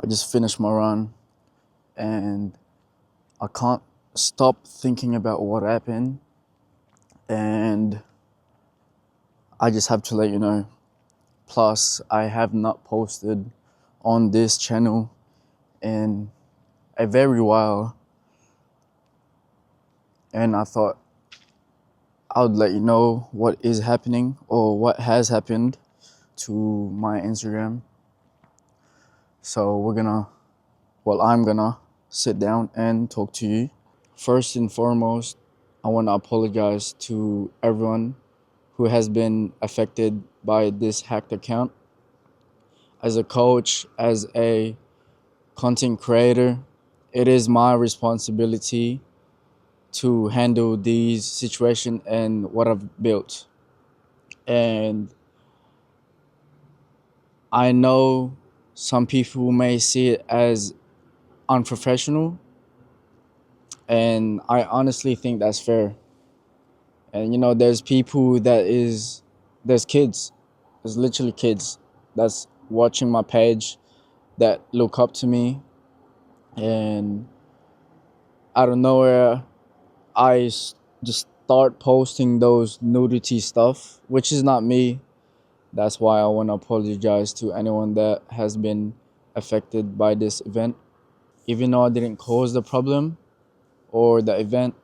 I just finished my run and I can't stop thinking about what happened. And I just have to let you know. Plus, I have not posted on this channel in a very while. And I thought I would let you know what is happening or what has happened to my Instagram. So I'm gonna sit down and talk to you. First and foremost, I want to apologize to everyone who has been affected by this hacked account. As a coach, as a content creator, it is my responsibility to handle these situations and what I've built. And I know some people may see it as unprofessional, and I honestly think that's fair. And there's people there's kids, there's literally kids that's watching my page that look up to me, and out of nowhere, just start posting those nudity stuff, which is not me. That's why I want to apologize to anyone that has been affected by this event. Even though I didn't cause the problem or the event,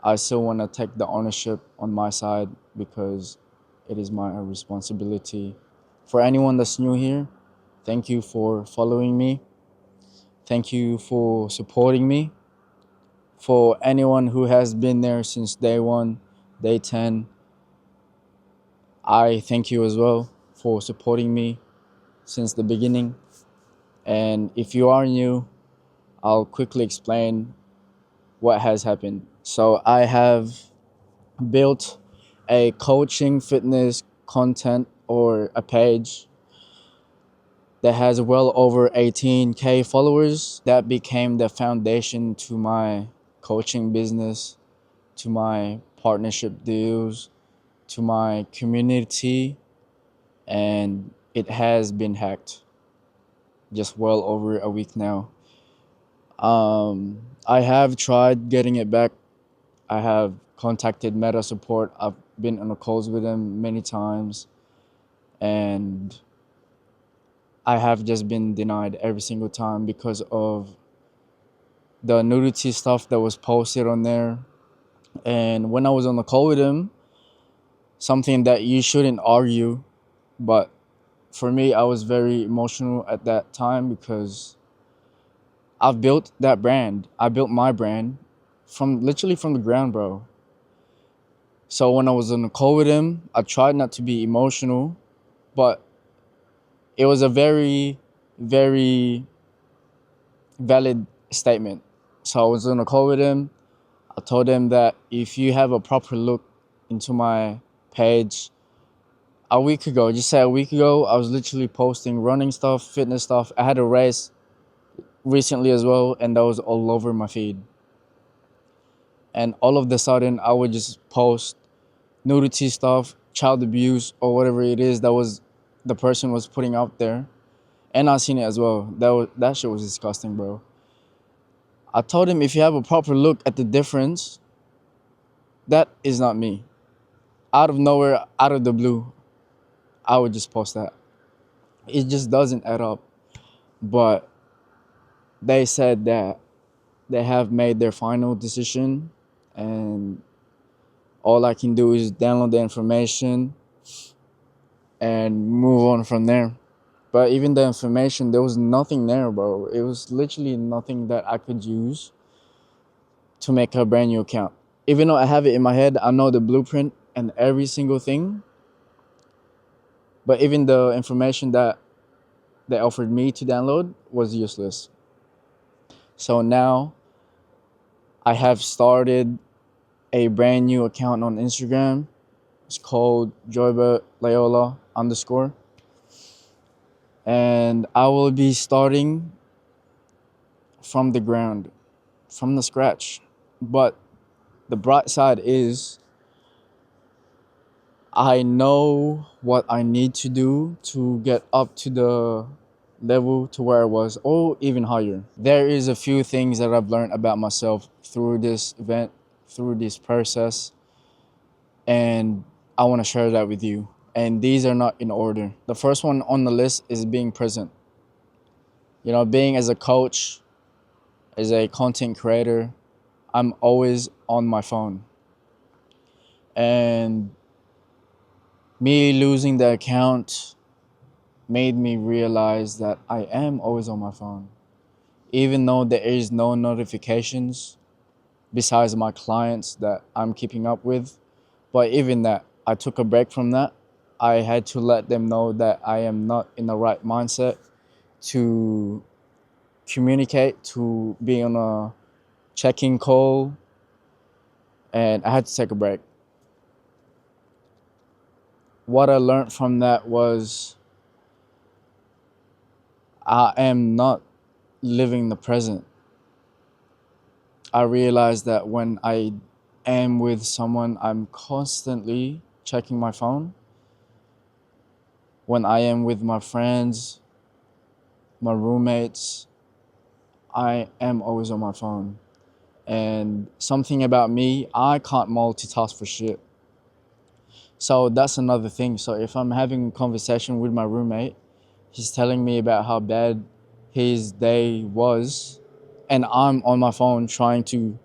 I still want to take the ownership on my side because it is my responsibility. For anyone that's new here, thank you for following me. Thank you for supporting me. For anyone who has been there since day one, day 10, I thank you as well for supporting me since the beginning. And if you are new, I'll quickly explain what has happened. So I have built a coaching fitness content or a page that has well over 18K followers. That became the foundation to my coaching business, to my partnership deals, to my community, and it has been hacked just well over a week now. I have tried getting it back. I have contacted Meta support. I've been on the calls with them many times, and I have just been denied every single time because of the nudity stuff that was posted on there. And when I was on the call with him, something that you shouldn't argue, but for me, I was very emotional at that time because I've built that brand. I built my brand from literally from the ground, bro. So when I was on the call with him, I tried not to be emotional, but it was a very, very valid statement. So I was on a call with him. I told him that if you have a proper look into my page, a week ago, just say a week ago, I was literally posting running stuff, fitness stuff. I had a race recently as well, and that was all over my feed. And all of the sudden, I would just post nudity stuff, child abuse, or whatever it is that was the person was putting out there. And I seen it as well. That shit was disgusting, bro. I told him if you have a proper look at the difference, that is not me. Out of nowhere, out of the blue, I would just post that. It just doesn't add up. But they said that they have made their final decision, and all I can do is download the information and move on from there. But even the information, there was nothing there, bro. It was literally nothing that I could use to make a brand new account. Even though I have it in my head, I know the blueprint and every single thing. But even the information that they offered me to download was useless. So now I have started a brand new account on Instagram. It's called Joyba Layola _ and I will be starting from the ground, from the scratch. But the bright side is I know what I need to do to get up to the level to where I was, or even higher. There is a few things that I've learned about myself through this event, through this process, and I want to share that with you. And these are not in order. The first one on the list is being present. You know, being as a coach, as a content creator, I'm always on my phone. And me losing the account made me realize that I am always on my phone. Even though there is no notifications besides my clients that I'm keeping up with, but even that, I took a break from that. I had to let them know that I am not in the right mindset to communicate, to be on a checking call, and I had to take a break. What I learned from that was I am not living the present. I realized that when I am with someone, I'm constantly checking my phone. When I am with my friends, my roommates, I am always on my phone. And something about me, I can't multitask for shit. So that's another thing. So if I'm having a conversation with my roommate, he's telling me about how bad his day was, and I'm on my phone trying to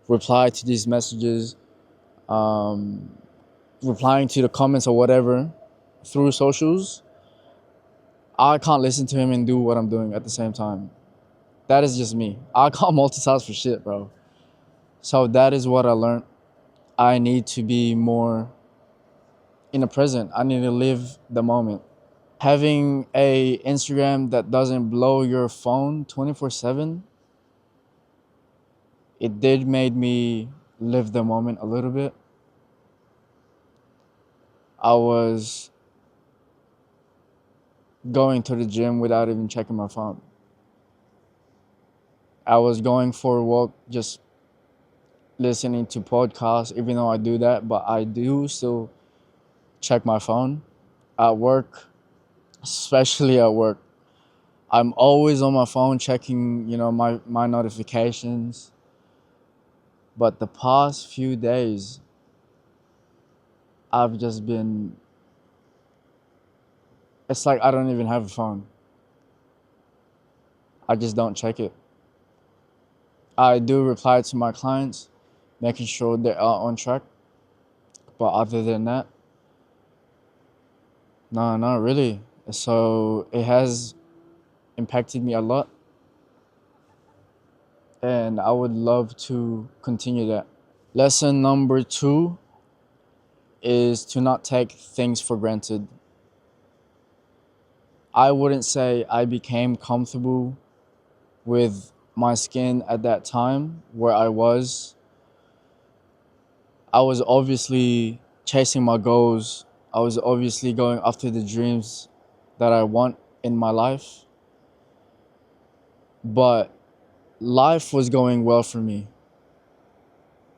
reply to these messages, um, replying to the comments or whatever through socials, I can't listen to him and do what I'm doing at the same time. That is just me. I can't multitask for shit, bro. So that is what I learned. I need to be more in the present. I need to live the moment. Having a Instagram that doesn't blow your phone 24/7, it did made me live the moment a little bit. I was going to the gym without even checking my phone. I was going for a walk just listening to podcasts, even though I do that, but I do still check my phone at work, especially at work. I'm always on my phone checking, my notifications. But the past few days, I've just been, it's like I don't even have a phone. I just don't check it. I do reply to my clients, making sure they are on track. But other than that, no, not really. So it has impacted me a lot, and I would love to continue that. Lesson number 2 is to not take things for granted. I wouldn't say I became comfortable with my skin at that time where I was. I was obviously chasing my goals. I was obviously going after the dreams that I want in my life. But life was going well for me.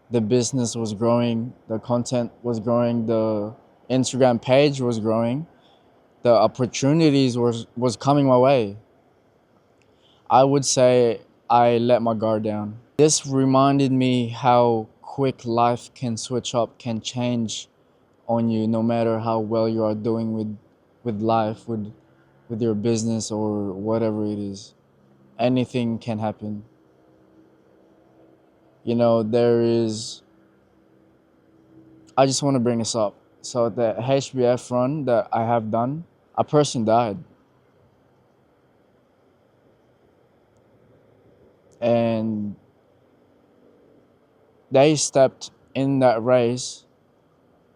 The business was growing, the content was growing, the Instagram page was growing, the opportunities was coming my way. I would say I let my guard down. This reminded me how quick life can switch up, can change on you no matter how well you are doing with life, with your business or whatever it is. Anything can happen. There is, I just want to bring this up. So the HBF run that I have done, a person died. And they stepped in that race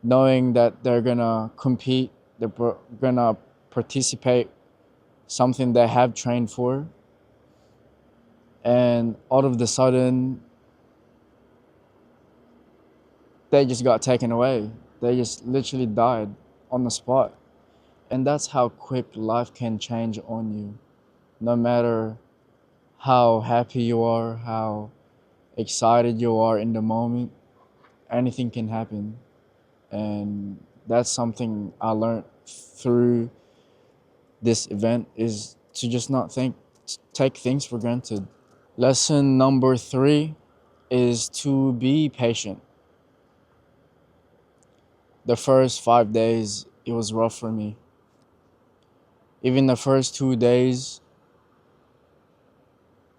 knowing that they're gonna compete, gonna participate, something they have trained for. And all of the sudden, they just got taken away. They just literally died on the spot. And that's how quick life can change on you. No matter how happy you are, how excited you are in the moment, anything can happen. And that's something I learned through this event, is to just not take things for granted. Lesson number 3 is to be patient. The first 5 days, it was rough for me. Even the first 2 days,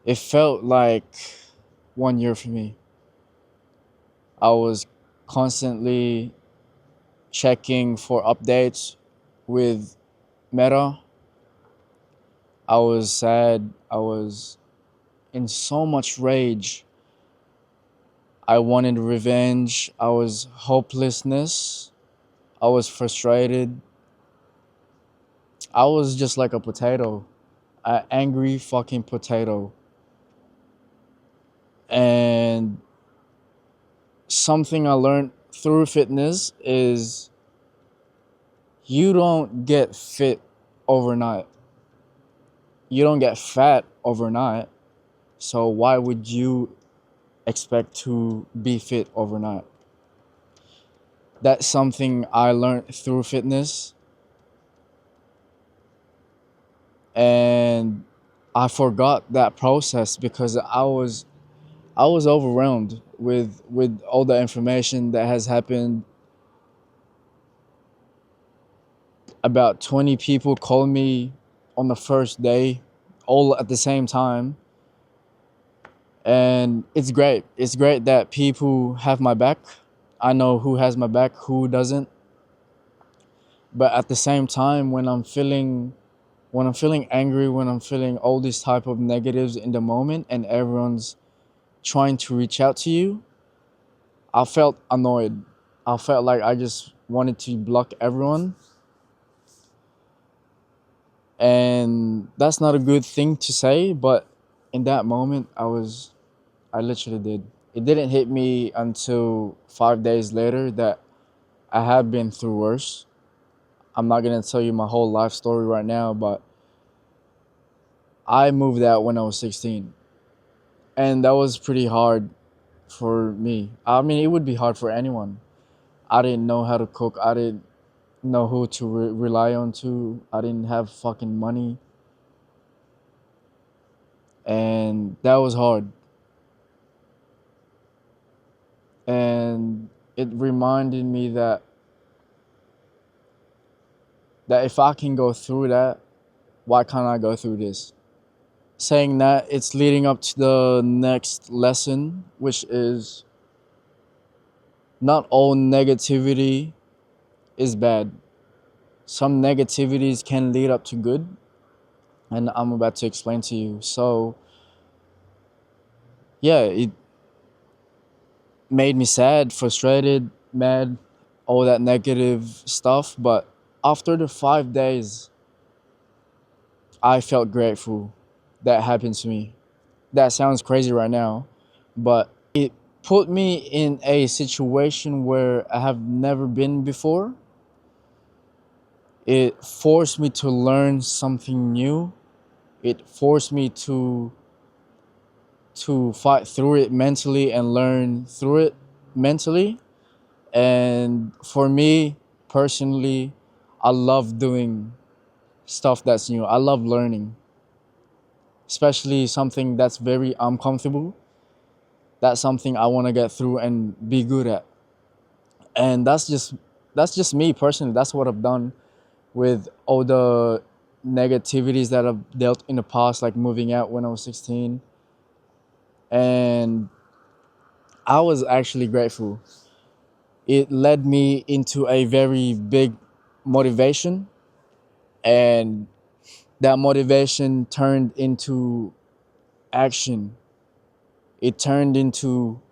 it felt like 1 year for me. I was constantly checking for updates with Meta. I was sad. I was in so much rage. I wanted revenge. I was hopelessness. I was frustrated. I was just like a potato, an angry fucking potato. And something I learned through fitness is you don't get fit overnight. You don't get fat overnight. So why would you expect to be fit overnight? That's something I learned through fitness. And I forgot that process because I was overwhelmed with all the information that has happened. About 20 people called me on the first day, all at the same time. And it's great. It's great that people have my back. I know who has my back, who doesn't. But at the same time, when I'm feeling angry, when I'm feeling all these type of negatives in the moment and everyone's trying to reach out to you, I felt annoyed. I felt like I just wanted to block everyone. And that's not a good thing to say, but in that moment, I literally did. It didn't hit me until 5 days later that I had been through worse. I'm not gonna tell you my whole life story right now, but I moved out when I was 16. And that was pretty hard for me. I mean, it would be hard for anyone. I didn't know how to cook. I didn't know who to rely on to. I didn't have fucking money. And that was hard. And it reminded me that if I can go through that, why can't I go through this? Saying that, it's leading up to the next lesson, which is not all negativity is bad. Some negativities can lead up to good, and I'm about to explain to you. So, yeah, it made me sad, frustrated, mad, all that negative stuff. But after the 5 days, I felt grateful that happened to me. That sounds crazy right now, but it put me in a situation where I have never been before. It forced me to learn something new. It forced me to fight through it mentally and learn through it mentally. And for me personally, I love doing stuff that's new. I love learning, especially something that's very uncomfortable. That's something I want to get through and be good at. And that's just me personally. That's what I've done with all the negativities that I've dealt in the past, like moving out when I was 16. And I was actually grateful. It led me into a very big motivation, and that motivation turned into action. It turned into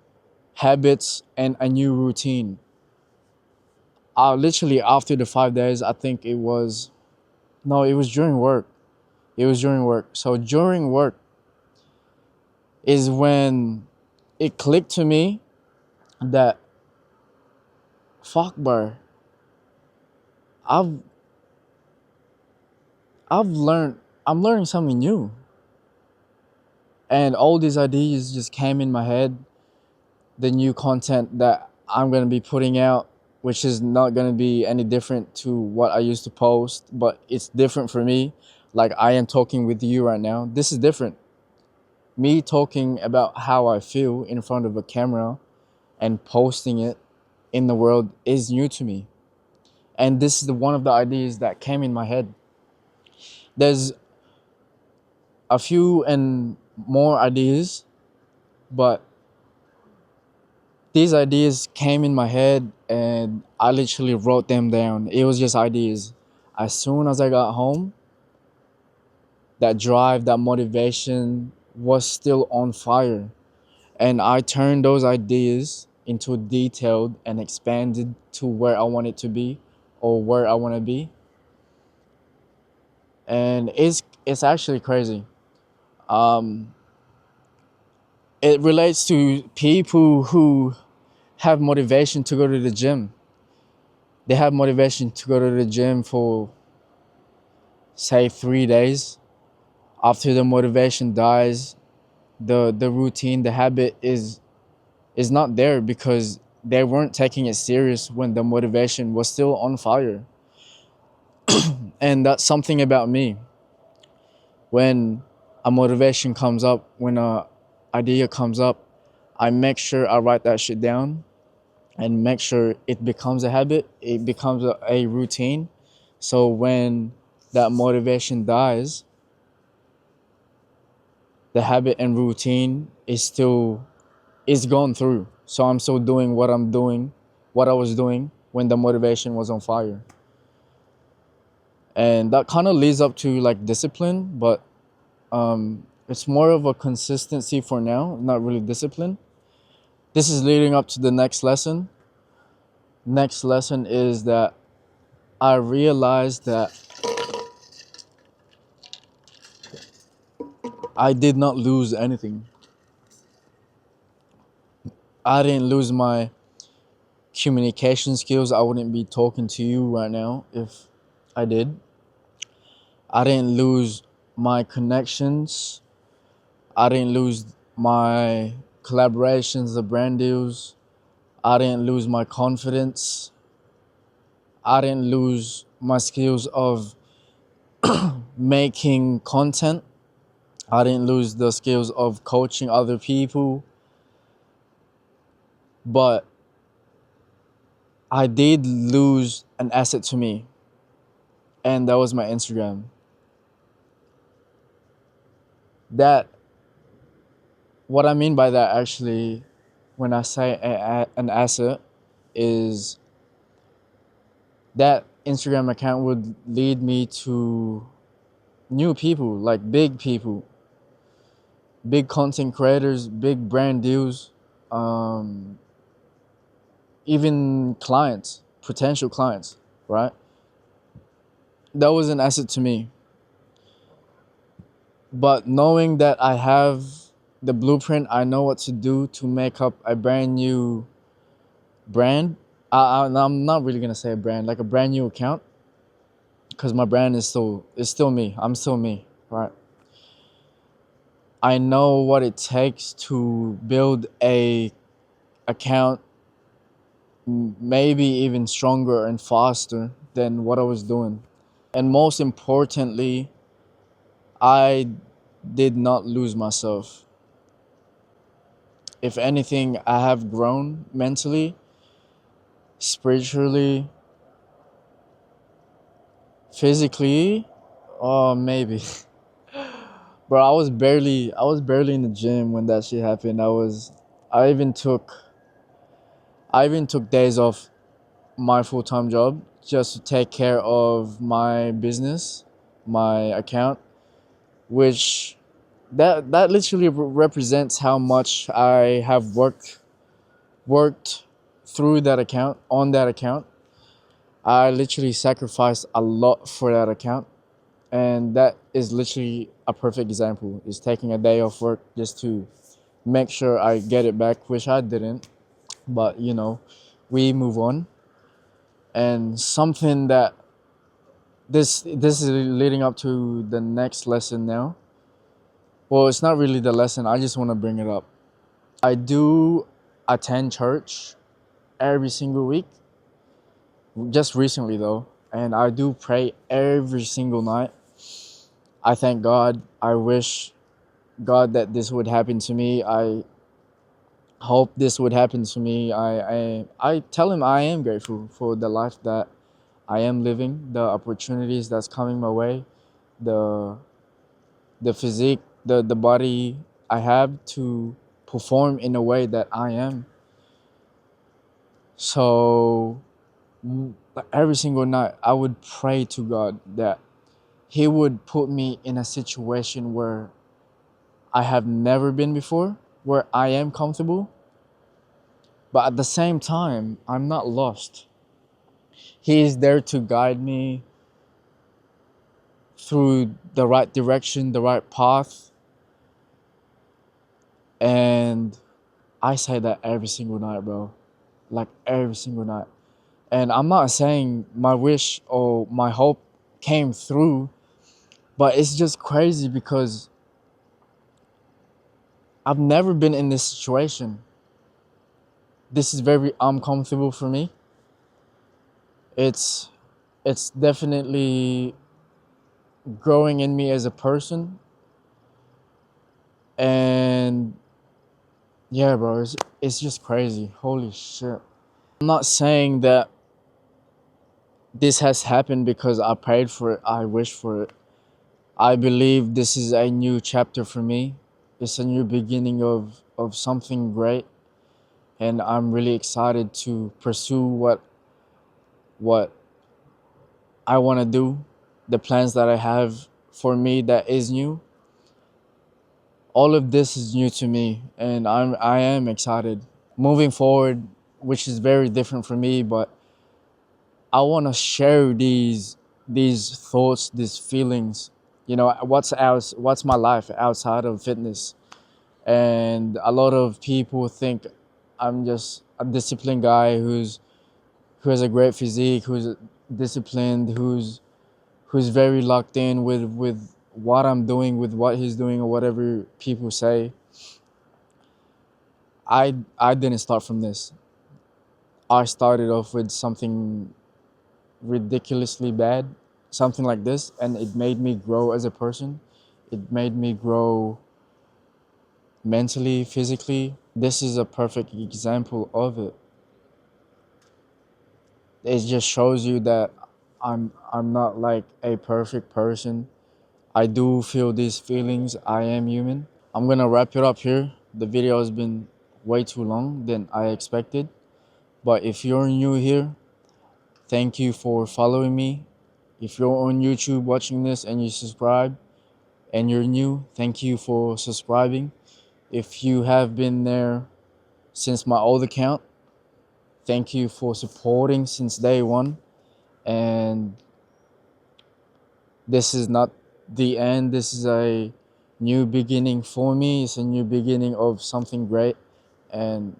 habits and a new routine. Literally after the 5 days, I think it was, no, it was during work. It was during work. So during work is when it clicked to me that, fuck, bro, I've I've learned I'm learning something new. And all these ideas just came in my head. The new content that I'm gonna be putting out, which is not gonna be any different to what I used to post, but it's different for me. like I am talking with you right now. This is different. Me talking about how I feel in front of a camera and posting it in the world is new to me. And this is one of the ideas that came in my head. There's a few and more ideas, but these ideas came in my head and I literally wrote them down. It was just ideas. As soon as I got home, that drive, that motivation was still on fire. And I turned those ideas into detailed and expanded to where I want it to be or where I want to be. And it's actually crazy. Um, it relates to people who have motivation to go to the gym. They have motivation to go to the gym for, say, 3 days. After the motivation dies, the routine, the habit is not there because they weren't taking it serious when the motivation was still on fire. And that's something about me. When a motivation comes up, when a idea comes up, I make sure I write that shit down and make sure it becomes a habit, it becomes a routine. So when that motivation dies, the habit and routine is gone through. So I'm still doing what I was doing when the motivation was on fire. And that kind of leads up to like discipline, but it's more of a consistency for now, not really discipline. This is leading up to the next lesson. Next lesson is that I realized that I did not lose anything. I didn't lose my communication skills. I wouldn't be talking to you right now if I did. I didn't lose my connections. I didn't lose my collaborations, the brand deals. I didn't lose my confidence. I didn't lose my skills of making content. I didn't lose the skills of coaching other people. But I did lose an asset to me, and that was my Instagram. That what I mean by that actually, when I say an asset, is that Instagram account would lead me to new people, like big people, big content creators, big brand deals, um, even clients, potential clients, right? That was an asset to me. But knowing that I have the blueprint, I know what to do to make up a brand new brand. I'm not really gonna say a brand, like a brand new account, because my brand is still me. I'm still me, right? I know what it takes to build a account maybe even stronger and faster than what I was doing. And most importantly, I did not lose myself. If anything, I have grown mentally, spiritually, physically, or maybe. Bro, I was barely in the gym when that shit happened. I even took I even took days off my full-time job just to take care of my business, my account, which that literally represents how much I have worked through that account, on that account. I literally sacrificed a lot for that account, and that is literally a perfect example. Is taking a day off work just to make sure I get it back, which I didn't, but we move on. And something that this is leading up to the next lesson now. Well, it's not really the lesson. I just want to bring it up. I do attend church every single week, just recently though, and I do pray every single night. I thank God. I wish God that this would happen to me. I hope this would happen to me. I tell him I am grateful for the life that I am living, the opportunities that's coming my way, the the physique, the body I have to perform in a way that I am. So every single night I would pray to God that he would put me in a situation where I have never been before, where I am comfortable, but at the same time, I'm not lost. He is there to guide me through the right direction, the right path. And I say that every single night, bro. Like every single night. And I'm not saying my wish or my hope came through, but it's just crazy because I've never been in this situation. This is very uncomfortable for me. It's it's definitely growing in me as a person. And yeah, bro, it's just crazy. Holy shit. I'm not saying that this has happened because I prayed for it, I wished for it. I believe this is a new chapter for me. It's a new beginning of something great. And I'm really excited to pursue what I want to do, the plans that I have for me that is new. All of this is new to me, and I am excited moving forward, which is very different for me. But I want to share these thoughts, these feelings. You know, what's my life outside of fitness? And a lot of people think I'm just a disciplined guy who has a great physique, who's disciplined, who's very locked in with what I'm doing, with what he's doing, or whatever people say. I didn't start from this. I started off with something ridiculously bad, something like this, and it made me grow as a person. It made me grow mentally, physically. This is a perfect example of it. It just shows you that I'm not like a perfect person. I do feel these feelings. I am human. I'm gonna wrap it up here. The video has been way too long than I expected. But if you're new here, thank you for following me. If you're on YouTube watching this and you subscribe and you're new, thank you for subscribing. If you have been there since my old account, thank you for supporting since day one. And this is not the end. This is a new beginning for me. It's a new beginning of something great. And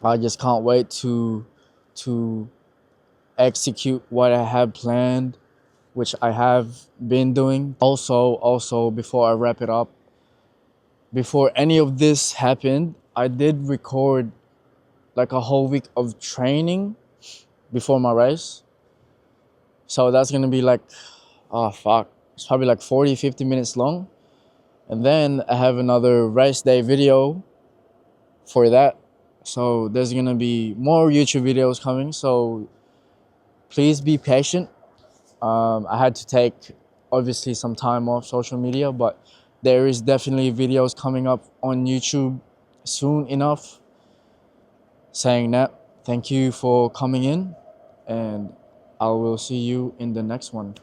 I just can't wait to execute what I have planned, which I have been doing. Also, before I wrap it up, before any of this happened, I did record like a whole week of training before my race. So that's gonna be like, oh fuck, it's probably like 40, 50 minutes long. And then I have another race day video for that. So there's gonna be more YouTube videos coming. So please be patient. I had to take obviously some time off social media, but there is definitely videos coming up on YouTube soon enough. Saying that, thank you for coming in, and I will see you in the next one.